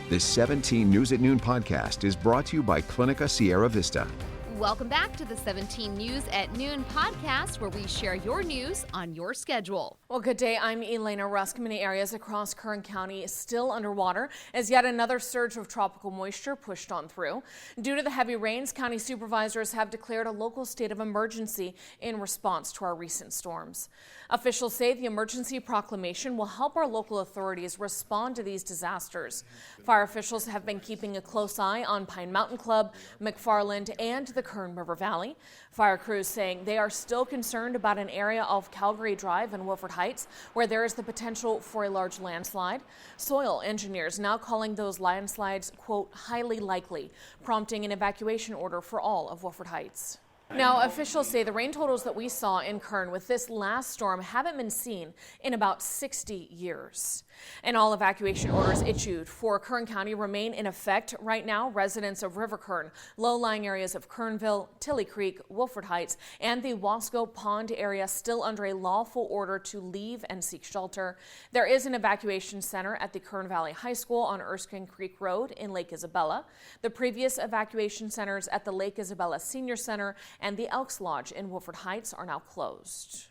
This 17 News at Noon podcast is brought to you by Clinica Sierra Vista. Welcome back to the 17 News at Noon podcast, where we share your news on your schedule. Well, good day. I'm Elena Rusk. Many areas across Kern County is still underwater as yet another surge of tropical moisture pushed on through. Due to the heavy rains, county supervisors have declared a local state of emergency in response to our recent storms. Officials say the emergency proclamation will help our local authorities respond to these disasters. Fire officials have been keeping a close eye on Pine Mountain Club, McFarland, and the Kern River Valley. Fire crews saying they are still concerned about an area of Calgary Drive and Wilford Heights where there is the potential for a large landslide. Soil engineers now calling those landslides, quote, highly likely, prompting an evacuation order for all of Wilford Heights. Now, officials say the rain totals that we saw in Kern with this last storm haven't been seen in about 60 years. And all evacuation orders issued for Kern County remain in effect right now. Residents of River Kern, low-lying areas of Kernville, Tilly Creek, Wilford Heights, and the Wasco Pond area still under a lawful order to leave and seek shelter. There is an evacuation center at the Kern Valley High School on Erskine Creek Road in Lake Isabella. The previous evacuation centers at the Lake Isabella Senior Center and the Elks Lodge in Wilford Heights are now closed.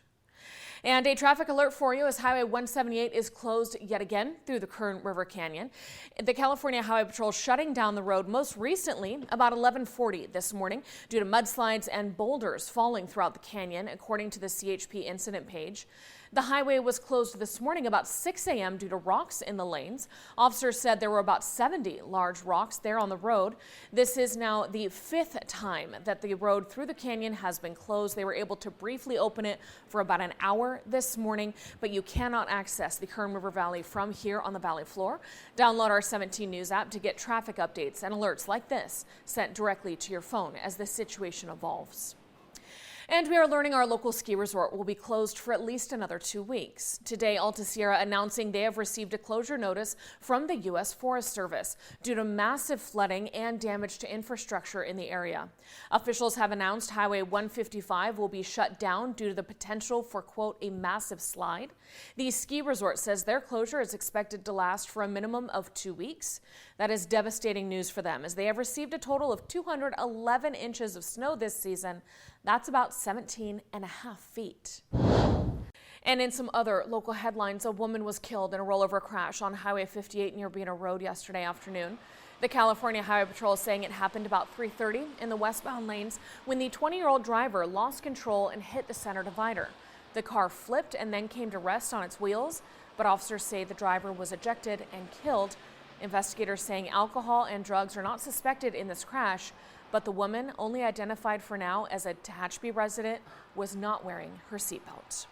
And a traffic alert for you as Highway 178 is closed yet again through the Kern River Canyon. The California Highway Patrol shutting down the road most recently about 11:40 this morning due to mudslides and boulders falling throughout the canyon, according to the CHP incident page. The highway was closed this morning about 6 a.m. due to rocks in the lanes. Officers said there were about 70 large rocks there on the road. This is now the 5th time that the road through the canyon has been closed. They were able to briefly open it for about an hour this morning, but you cannot access the Kern River Valley from here on the valley floor. Download our 17 News app to get traffic updates and alerts like this sent directly to your phone as the situation evolves. And we are learning our local ski resort will be closed for at least another 2 weeks. Today, Alta Sierra announcing they have received a closure notice from the U.S. Forest Service due to massive flooding and damage to infrastructure in the area. Officials have announced Highway 155 will be shut down due to the potential for, quote, a massive slide. The ski resort says their closure is expected to last for a minimum of 2 weeks. That is devastating news for them as they have received a total of 211 inches of snow this season. That's about 17 and a half feet. And in some other local headlines, a woman was killed in a rollover crash on Highway 58 near Bena Road yesterday afternoon. The California Highway Patrol is saying it happened about 3:30 in the westbound lanes when the 20-year-old driver lost control and hit the center divider. The car flipped and then came to rest on its wheels, but officers say the driver was ejected and killed. Investigators saying alcohol and drugs are not suspected in this crash, but the woman, only identified for now as a Tehachapi resident, was not wearing her seatbelt.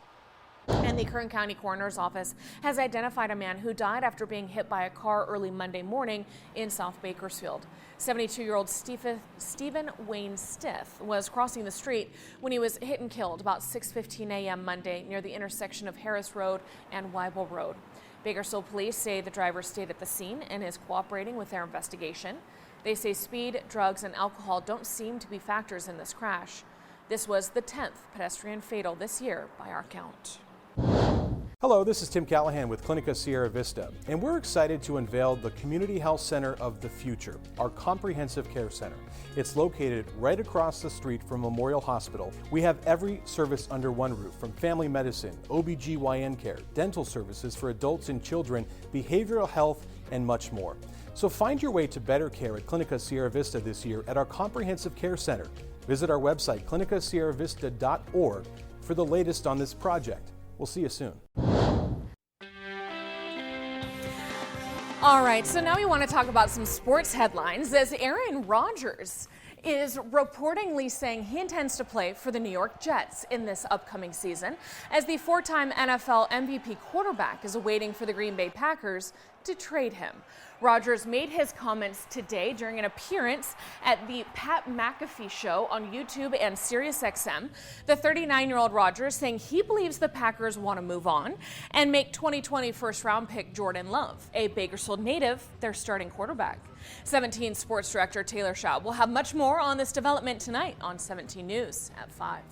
And the Kern County Coroner's Office has identified a man who died after being hit by a car early Monday morning in South Bakersfield. 72-year-old Stephen Wayne Stith was crossing the street when he was hit and killed about 6:15 a.m. Monday near the intersection of Harris Road and Weibel Road. Bakersfield police say the driver stayed at the scene and is cooperating with their investigation. They say speed, drugs, and alcohol don't seem to be factors in this crash. This was the 10th pedestrian fatal this year by our count. Hello, this is Tim Callahan with Clinica Sierra Vista, and we're excited to unveil the Community Health Center of the Future, our comprehensive care center. It's located right across the street from Memorial Hospital. We have every service under one roof, from family medicine, OBGYN care, dental services for adults and children, behavioral health, and much more. So find your way to better care at Clinica Sierra Vista this year at our Comprehensive Care Center. Visit our website, clinicasierravista.org, for the latest on this project. We'll see you soon. All right, so now we want to talk about some sports headlines as Aaron Rodgers is reportedly saying he intends to play for the New York Jets in this upcoming season, as the four-time NFL MVP quarterback is awaiting for the Green Bay Packers to trade him. Rodgers made his comments today during an appearance at the Pat McAfee show on YouTube and SiriusXM. The 39-year-old Rodgers saying he believes the Packers want to move on and make 2020 first-round pick Jordan Love, a Bakersfield native, their starting quarterback. 17 Sports Director Taylor Schaub will have much more on this development tonight on 17 News at 5.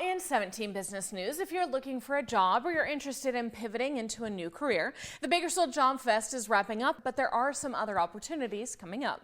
In 17 business news, if you're looking for a job or you're interested in pivoting into a new career, the Bakersfield Job Fest is wrapping up, but there are some other opportunities coming up.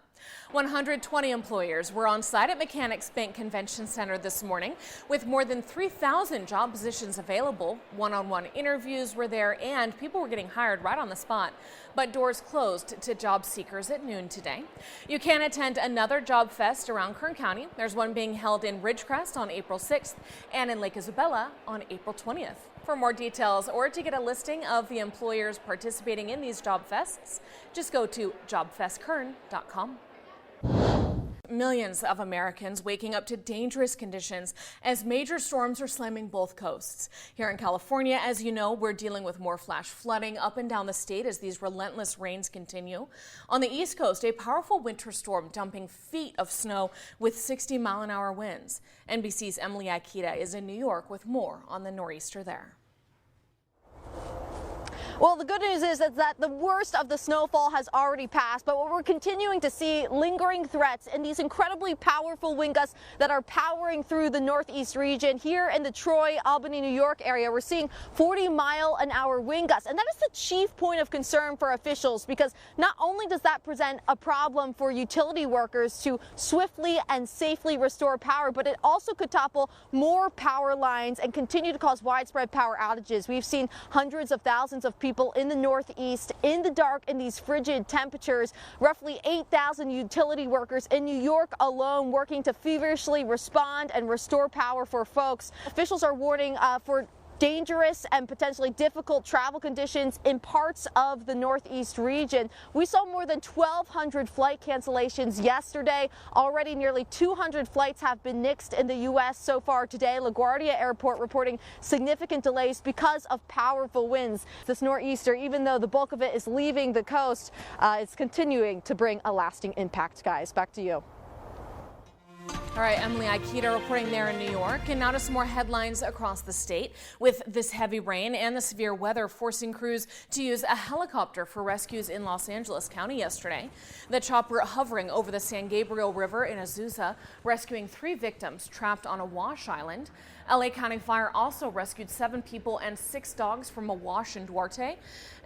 120 employers were on site at Mechanics Bank Convention Center this morning with more than 3,000 job positions available. One-on-one interviews were there and people were getting hired right on the spot. But doors closed to job seekers at noon today. You can attend another job fest around Kern County. There's one being held in Ridgecrest on April 6th and in Lake Isabella on April 20th. For more details or to get a listing of the employers participating in these job fests, just go to jobfestkern.com. Millions of Americans waking up to dangerous conditions as major storms are slamming both coasts. Here in California, as you know, we're dealing with more flash flooding up and down the state as these relentless rains continue. On the East Coast, a powerful winter storm dumping feet of snow with 60-mile-an-hour winds. NBC's Emily Akita is in New York with more on the nor'easter there. Well, the good news is that the worst of the snowfall has already passed, but what we're continuing to see lingering threats in these incredibly powerful wind gusts that are powering through the northeast region. Here in the Troy, Albany, New York area, we're seeing 40-mile-an-hour wind gusts, and that is the chief point of concern for officials because not only does that present a problem for utility workers to swiftly and safely restore power, but it also could topple more power lines and continue to cause widespread power outages. We've seen hundreds of thousands of people in the northeast in the dark in these frigid temperatures. Roughly 8,000 utility workers in New York alone working to feverishly respond and restore power for folks. Officials are warning for dangerous and potentially difficult travel conditions in parts of the northeast region. We saw more than 1,200 flight cancellations yesterday. Already nearly 200 flights have been nixed in the U.S. so far today. LaGuardia Airport reporting significant delays because of powerful winds. This nor'easter, even though the bulk of it is leaving the coast, it's continuing to bring a lasting impact. Guys, back to you. All right, Emily Akita reporting there in New York. And now to some more headlines across the state. With this heavy rain and the severe weather forcing crews to use a helicopter for rescues in Los Angeles County yesterday. The chopper hovering over the San Gabriel River in Azusa, rescuing 3 victims trapped on a wash island. LA County Fire also rescued 7 people and 6 dogs from a wash in Duarte.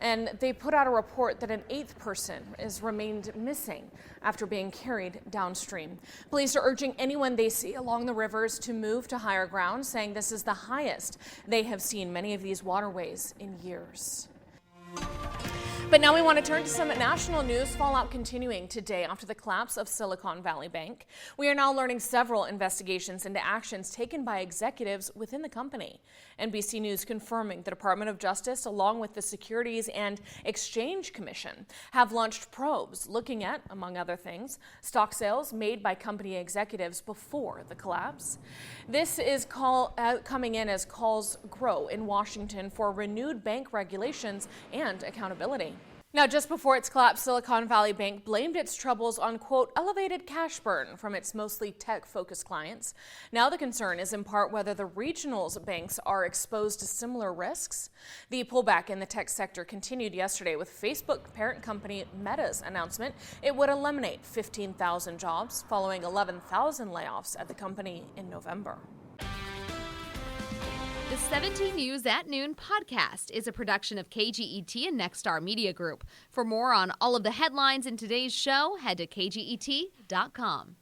And they put out a report that an 8th person is remained missing after being carried downstream. Police are urging anyone they see along the rivers to move to higher ground, saying this is the highest they have seen many of these waterways in years. But now we want to turn to some national news. Fallout continuing today after the collapse of Silicon Valley Bank. We are now learning several investigations into actions taken by executives within the company. NBC News confirming the Department of Justice, along with the Securities and Exchange Commission, have launched probes looking at, among other things, stock sales made by company executives before the collapse. This is coming in as calls grow in Washington for renewed bank regulations and accountability. Now, just before its collapse, Silicon Valley Bank blamed its troubles on, quote, elevated cash burn from its mostly tech-focused clients. Now the concern is in part whether the regionals banks are exposed to similar risks. The pullback in the tech sector continued yesterday with Facebook parent company Meta's announcement it would eliminate 15,000 jobs following 11,000 layoffs at the company in November. The 17 News at Noon podcast is a production of KGET and Nexstar Media Group. For more on all of the headlines in today's show, head to kget.com.